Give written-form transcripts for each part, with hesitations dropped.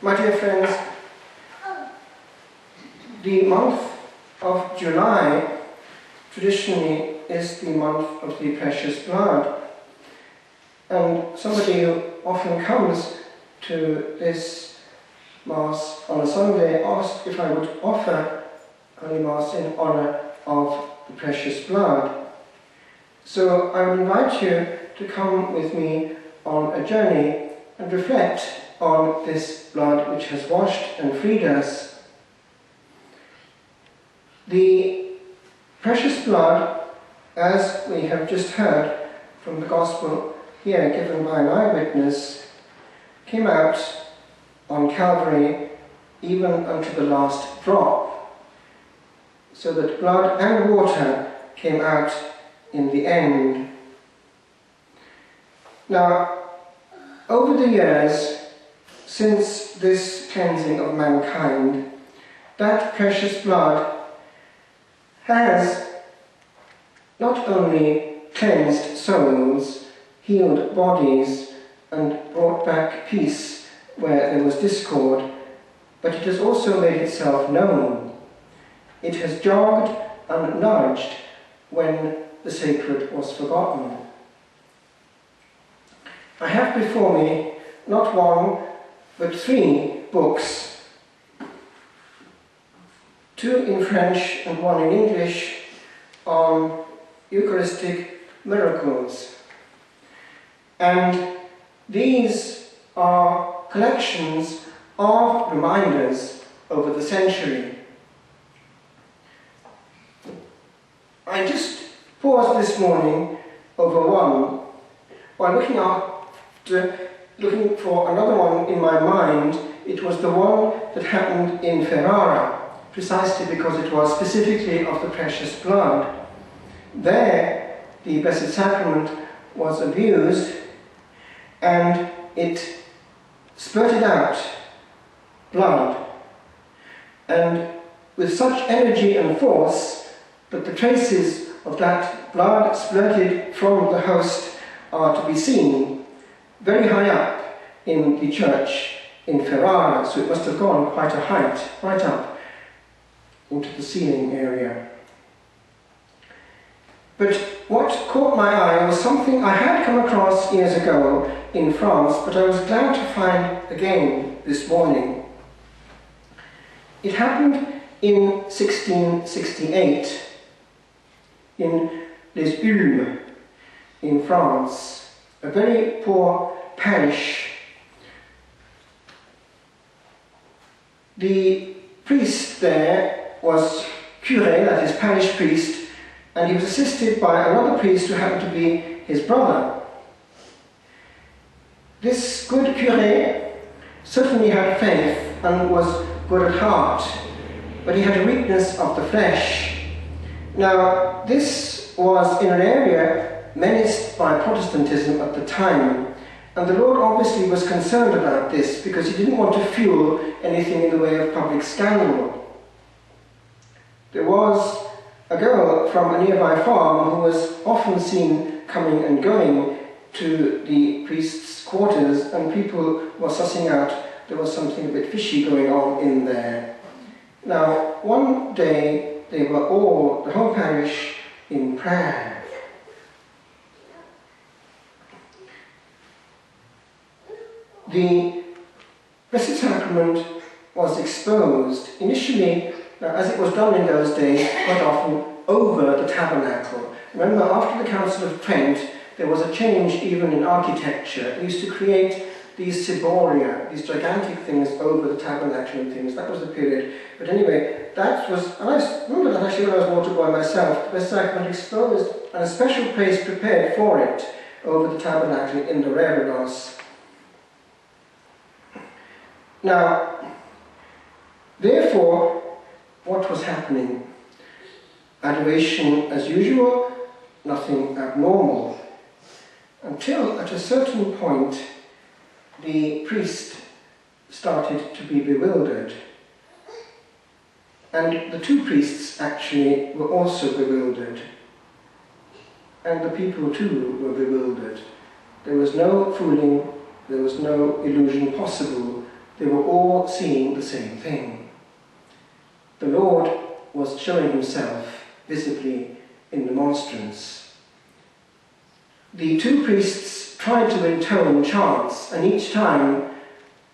My dear friends, the month of July traditionally is the month of the precious blood. And somebody who often comes to this Mass on a Sunday asked if I would offer Holy Mass in honour of the precious blood. So I would invite you to come with me on a journey and reflect on this blood which has washed and freed us. The precious blood, as we have just heard from the Gospel here given by an eyewitness, came out on Calvary even unto the last drop, so that blood and water came out in the end. Now, over the years, since this cleansing of mankind, that precious blood has not only cleansed souls, healed bodies, and brought back peace where there was discord, but it has also made itself known. It has jogged and nudged when the sacred was forgotten. I have before me not one, but 3 books, 2 in French and 1 in English, on Eucharistic miracles. And these are collections of reminders over the century. I just paused this morning over one while looking for another one in my mind. It was the one that happened in Ferrara, precisely because it was specifically of the precious blood. There, the Blessed Sacrament was abused, and it spurted out blood, and with such energy and force that the traces of that blood splurted from the host are to be seen very high up in the church in Ferrara, so it must have gone quite a height, right up into the ceiling area. But what caught my eye was something I had come across years ago in France, but I was glad to find again this morning. It happened in 1668 in Les Ulmes in France, a very poor parish. The priest there was curé, that is parish priest, and he was assisted by another priest who happened to be his brother. This good curé certainly had faith and was good at heart, but he had a weakness of the flesh. Now, this was in an area menaced by Protestantism at the time, and the Lord obviously was concerned about this because he didn't want to fuel anything in the way of public scandal. There was a girl from a nearby farm who was often seen coming and going to the priest's quarters, and people were sussing out there was something a bit fishy going on in there. Now, one day they were all, the whole parish, in prayer. The Blessed Sacrament was exposed, initially, as it was done in those days, quite often over the tabernacle. Remember, after the Council of Trent, there was a change even in architecture. They used to create these ciboria, these gigantic things over the tabernacle and things. That was the period. But anyway, that was, and I remember that actually when I was water boy myself, the Blessed Sacrament exposed and a special place prepared for it over the tabernacle in the reredos. Now, therefore, what was happening? Adoration as usual, nothing abnormal. Until at a certain point, the priest started to be bewildered. And the 2 priests actually were also bewildered. And the people too were bewildered. There was no fooling, there was no illusion possible. they were all seeing the same thing. The Lord was showing himself visibly in the monstrance. The two priests tried to intone chants, and each time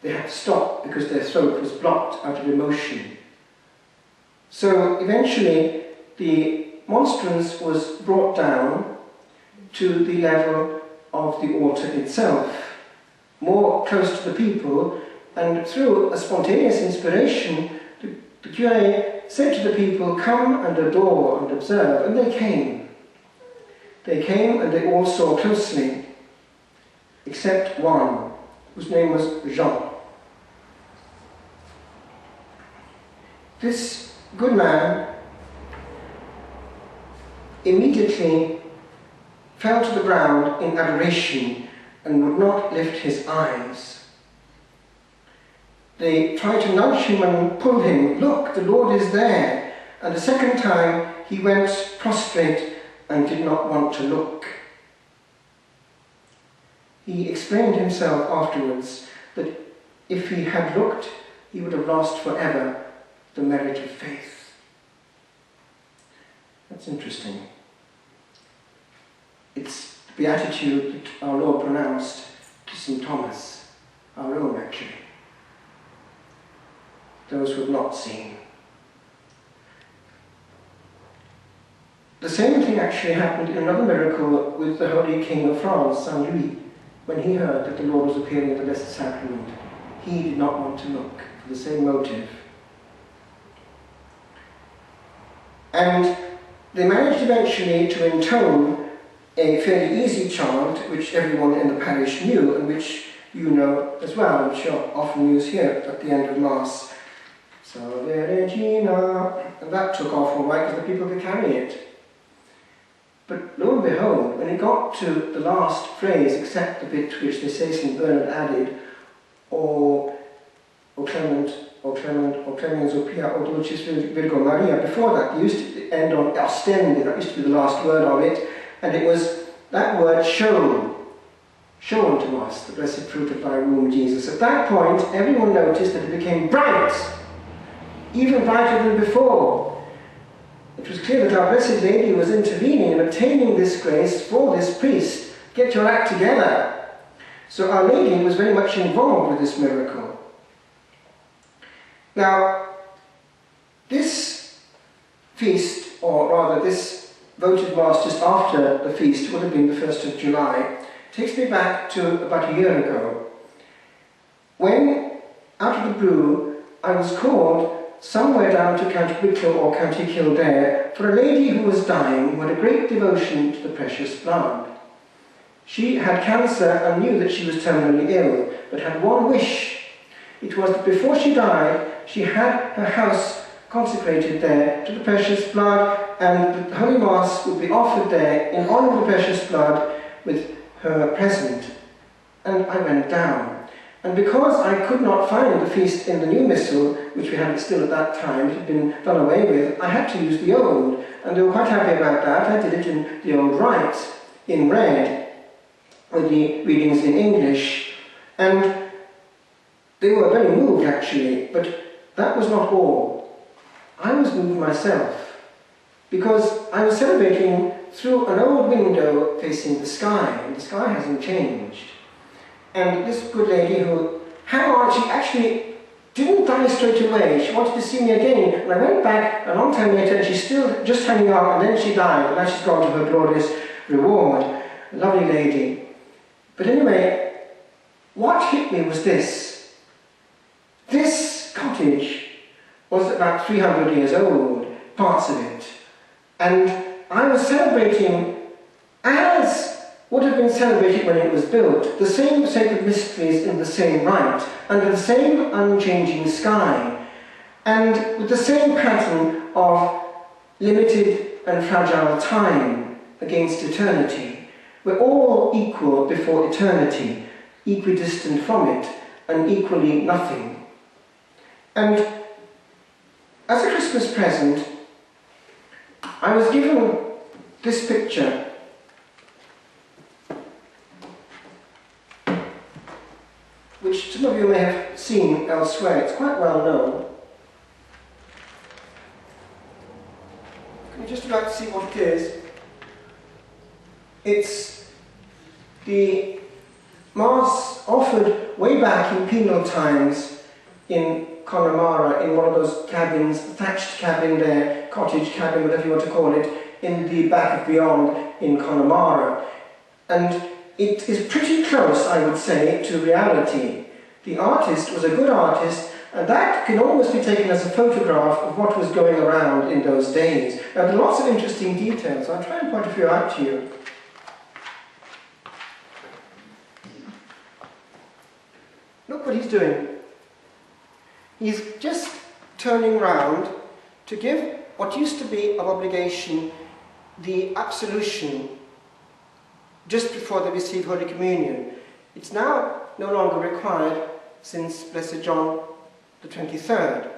they had to stop because their throat was blocked out of emotion. So eventually the monstrance was brought down to the level of the altar itself, more close to the people, and through a spontaneous inspiration, the curé said to the people, "Come and adore and observe," and they came. They came and they all saw closely, except one, whose name was Jean. This good man immediately fell to the ground in adoration and would not lift his eyes. They tried to nudge him and pull him. "Look, the Lord is there." And the second time he went prostrate and did not want to look. He explained himself afterwards that if he had looked, he would have lost forever the merit of faith. That's interesting. It's the beatitude that our Lord pronounced to St. Thomas, our own actually. Those who have not seen. The same thing actually happened in another miracle with the Holy King of France, Saint Louis, when he heard that the Lord was appearing at the Blessed Sacrament. He did not want to look for the same motive. And they managed eventually to intone a fairly easy chant which everyone in the parish knew and which you know as well, which are often used here at the end of Mass. Salve Regina, and that took off all right because the people could carry it. But lo and behold, when it got to the last phrase, except the bit which they say St. Bernard added, O Clement, O Clemens, O Pia, O Dulcis Virgo Maria, before that, they used to end on ostende, that used to be the last word of it, and it was that word show unto us the blessed fruit of thy womb, Jesus. At that point, everyone noticed that it became bright, even brighter than before. It was clear that our Blessed Lady was intervening and obtaining this grace for this priest. Get your act together. So Our Lady was very much involved with this miracle. Now, this feast, or rather this votive Mass just after the feast, would have been the 1st of July, takes me back to about a year ago, when, out of the blue, I was called somewhere down to County Wicklow or County Kildare for a lady who was dying, who had a great devotion to the precious blood. She had cancer and knew that she was terminally ill, but had one wish. It was that before she died, she had her house consecrated there to the precious blood, and the Holy Mass would be offered there in honour of the precious blood with her present. And I went down. And because I could not find the feast in the new missal, which we had still at that time, it had been done away with, I had to use the old. And they were quite happy about that. I did it in the old rite, in red, with the readings in English. And they were very moved, actually, but that was not all. I was moved myself, because I was celebrating through an old window facing the sky, and the sky hasn't changed. And this good lady who hung on, she actually didn't die straight away. She wanted to see me again. And I went back a long time later and she's still just hanging on, and then she died. And now she's gone to her glorious reward. A lovely lady. But anyway, what hit me was this. This cottage was about 300 years old, parts of it. And I was celebrating as would have been celebrated when it was built, the same sacred mysteries in the same rite, under the same unchanging sky, and with the same pattern of limited and fragile time against eternity. We're all equal before eternity, equidistant from it, and equally nothing. And as a Christmas present, I was given this picture, which to some of you may have seen elsewhere. It's quite well known. Can you just about see what it is? It's the Mass offered way back in penal times in Connemara, in one of those cabins, thatched cabin there, cottage cabin, whatever you want to call it, in the back of Beyond in Connemara. And it is pretty close, I would say, to reality. The artist was a good artist, and that can almost be taken as a photograph of what was going around in those days. Now, there are lots of interesting details. I'll try and point a few out to you. Look what he's doing. He's just turning round to give what used to be of obligation, the absolution, just before they receive Holy Communion. It's now no longer required since Blessed John the 23rd,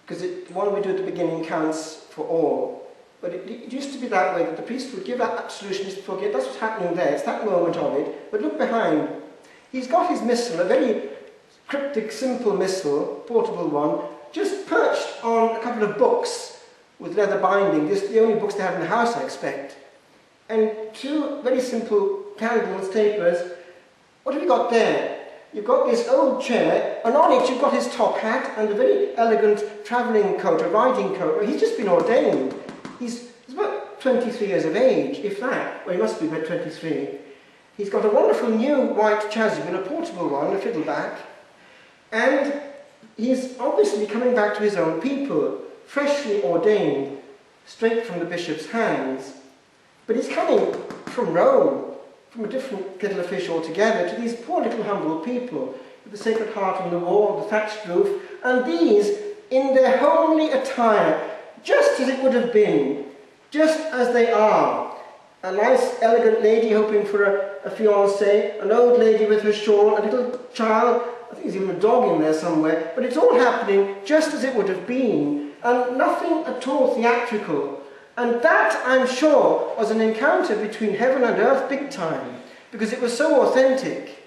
because the one we do at the beginning counts for all. But it used to be that way, that the priest would give that absolution just before, that's what's happening there, it's that moment of it. But look behind. He's got his missal, a very cryptic, simple missal, portable one, just perched on a couple of books with leather binding. This the only books they have in the house, I expect. And two very simple candles, tapers. What have you got there? You've got this old chair, and on it you've got his top hat and a very elegant travelling coat, a riding coat. Well, he's just been ordained. He's about 23 years of age, if that. Well, he must be about 23. He's got a wonderful new white chasuble, a portable one, a fiddleback. And he's obviously coming back to his own people, freshly ordained, straight from the bishop's hands. But he's coming from Rome, from a different kettle of fish altogether, to these poor little humble people, with the Sacred Heart on the wall, the thatched roof, and these in their homely attire, just as it would have been, just as they are. A nice, elegant lady hoping for a fiancé, an old lady with her shawl, a little child, I think there's even a dog in there somewhere, but it's all happening just as it would have been, and nothing at all theatrical. And that, I'm sure, was an encounter between heaven and earth big time, because it was so authentic.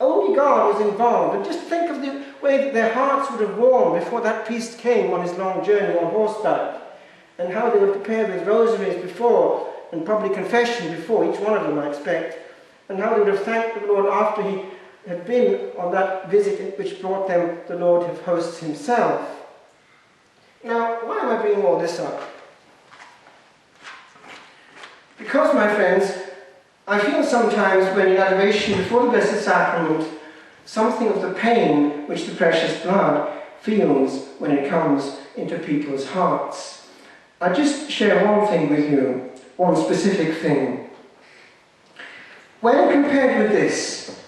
Only God was involved, and just think of the way that their hearts would have warmed before that priest came on his long journey on horseback, and how they would prepare with rosaries before, and probably confession before, each one of them, I expect, and how they would have thanked the Lord after he had been on that visit which brought them the Lord of hosts himself. Now, why am I bringing all this up? Because, my friends, I feel sometimes when in adoration before the Blessed Sacrament, something of the pain which the precious blood feels when it comes into people's hearts. I'll just share one thing with you, one specific thing. When compared with this,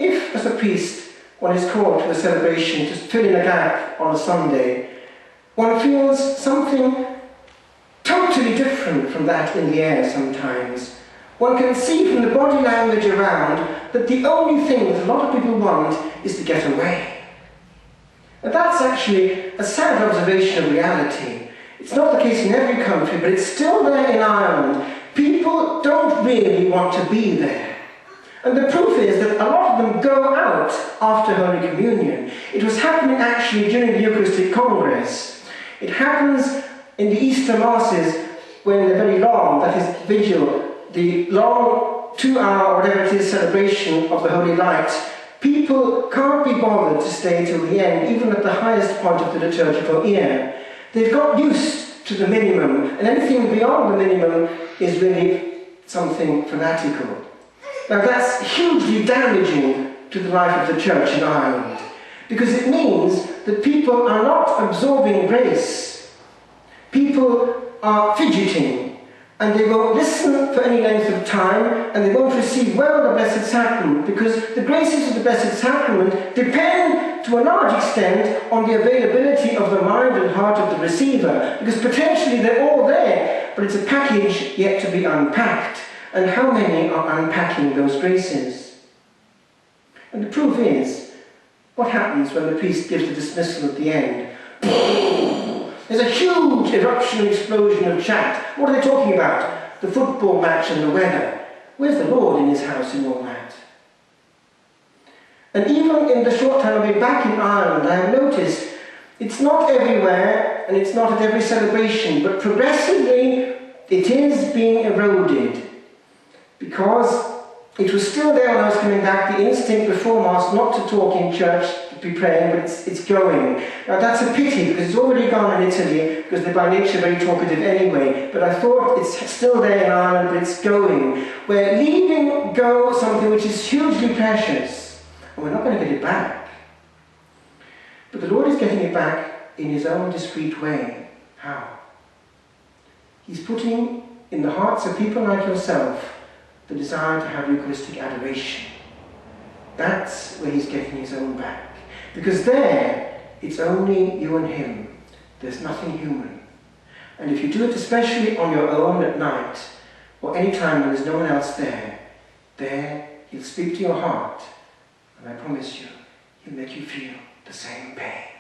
if, as a priest, one is called to a celebration to fill in a gap on a Sunday, one feels something totally different from that in the air sometimes. One can see from the body language around that the only thing that a lot of people want is to get away. And that's actually a sad observation of reality. It's not the case in every country, but it's still there in Ireland. People don't really want to be there. And the proof is that a lot of them go out after Holy Communion. It was happening actually during the Eucharistic Congress. It happens in the Easter Masses when they're very long, that is vigil, the long 2-hour or whatever it is celebration of the Holy Light. People can't be bothered to stay till the end, even at the highest point of the liturgical year. They've got used to the minimum, and anything beyond the minimum is really something fanatical. Now that's hugely damaging to the life of the Church in Ireland, because it means that people are not absorbing grace. People are fidgeting, and they won't listen for any length of time, and they won't receive well the Blessed Sacrament, because the graces of the Blessed Sacrament depend to a large extent on the availability of the mind and heart of the receiver, because potentially they're all there, but it's a package yet to be unpacked. And how many are unpacking those graces? And the proof is, what happens when the priest gives the dismissal at the end? There's a huge eruption, explosion of chat. What are they talking about? The football match and the weather. Where's the Lord in his house in all that? And even in the short time I've been back in Ireland, I have noticed it's not everywhere and it's not at every celebration, but progressively it is being eroded, because it was still there when I was coming back, the instinct before Mass not to talk in church, to be praying, but it's going. Now that's a pity, because it's already gone in Italy, because they're by nature very talkative anyway, but I thought it's still there in Ireland, but it's going. We're leaving go something which is hugely precious, and we're not going to get it back. But the Lord is getting it back in his own discreet way. How? He's putting in the hearts of people like yourself the desire to have Eucharistic adoration. That's where he's getting his own back. Because there, it's only you and him. There's nothing human. And if you do it especially on your own at night, or any time when there's no one else there, he'll speak to your heart, and I promise you, he'll make you feel the same pain.